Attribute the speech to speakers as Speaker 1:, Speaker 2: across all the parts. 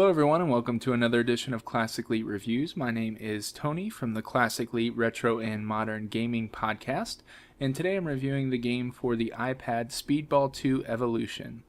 Speaker 1: Hello everyone and welcome to another edition of Classic Elite Reviews. My name is Tony from the Classic Elite Retro and Modern Gaming Podcast, and today I'm reviewing the game for the iPad Speedball 2 Evolution.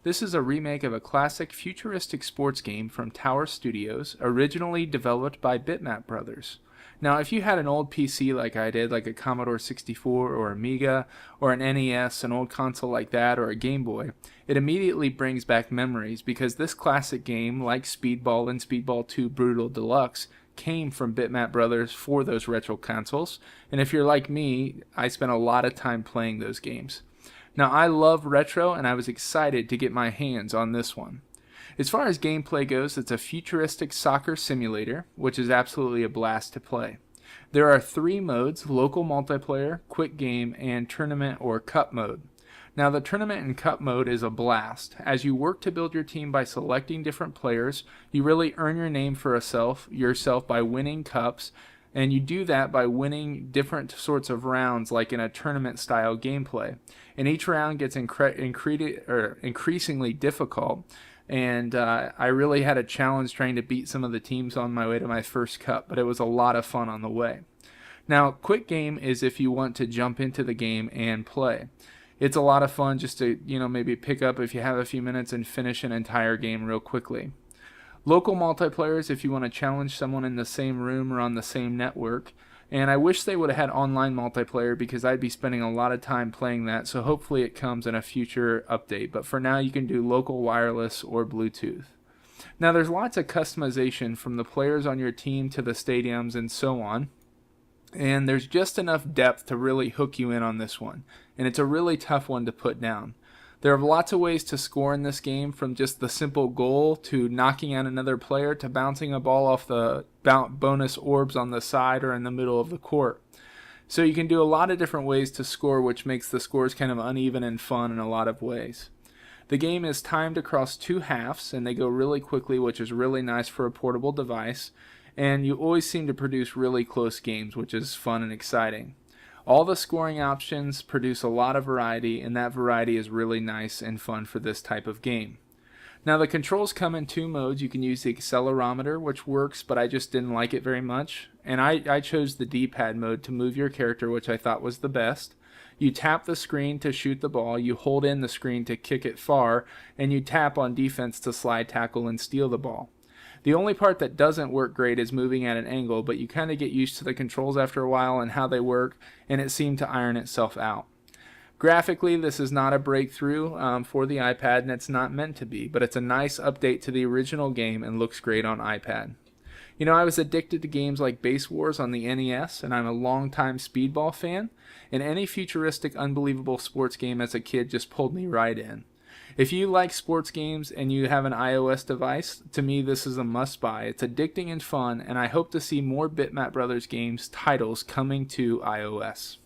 Speaker 1: This is a remake of a classic futuristic sports game from Tower Studios, originally developed by Bitmap Brothers. Now, if you had an old PC like I did, like a Commodore 64 or Amiga, or an NES, an old console like that, or a Game Boy, it immediately brings back memories because this classic game, like Speedball and Speedball 2 Brutal Deluxe, came from Bitmap Brothers for those retro consoles, and if you're like me, I spent a lot of time playing those games. Now, I love retro, and I was excited to get my hands on this one. As far as gameplay goes, it's a futuristic soccer simulator, which is absolutely a blast to play. There are 3 modes: local multiplayer, quick game, and tournament or cup mode. Now, the tournament and cup mode is a blast. As you work to build your team by selecting different players, you really earn your name for yourself by winning cups, and you do that by winning different sorts of rounds like in a tournament style gameplay. And each round gets increasingly difficult. And I really had a challenge trying to beat some of the teams on my way to my first cup, but it was a lot of fun on the way. Now, quick game is if you want to jump into the game and play. It's a lot of fun just to, maybe pick up if you have a few minutes and finish an entire game real quickly. Local multiplayer is if you want to challenge someone in the same room or on the same network. And I wish they would have had online multiplayer because I'd be spending a lot of time playing that, so hopefully it comes in a future update. But for now, you can do local wireless or Bluetooth. Now, there's lots of customization from the players on your team to the stadiums and so on. And there's just enough depth to really hook you in on this one. And it's a really tough one to put down. There are lots of ways to score in this game, from just the simple goal to knocking out another player to bouncing a ball off the bonus orbs on the side or in the middle of the court. So you can do a lot of different ways to score, which makes the scores kind of uneven and fun in a lot of ways. The game is timed across 2 halves, and they go really quickly, which is really nice for a portable device. And you always seem to produce really close games, which is fun and exciting. All the scoring options produce a lot of variety, and that variety is really nice and fun for this type of game. Now, the controls come in 2 modes. You can use the accelerometer, which works, but I just didn't like it very much. And I chose the D-pad mode to move your character, which I thought was the best. You tap the screen to shoot the ball, you hold in the screen to kick it far, and you tap on defense to slide tackle and steal the ball. The only part that doesn't work great is moving at an angle, but you kind of get used to the controls after a while and how they work, and it seemed to iron itself out. Graphically, this is not a breakthrough for the iPad, and it's not meant to be, but it's a nice update to the original game and looks great on iPad. I was addicted to games like Base Wars on the NES, and I'm a longtime Speedball fan, and any futuristic, unbelievable sports game as a kid just pulled me right in. If you like sports games and you have an iOS device, to me this is a must-buy. It's addicting and fun, and I hope to see more Bitmap Brothers games titles coming to iOS.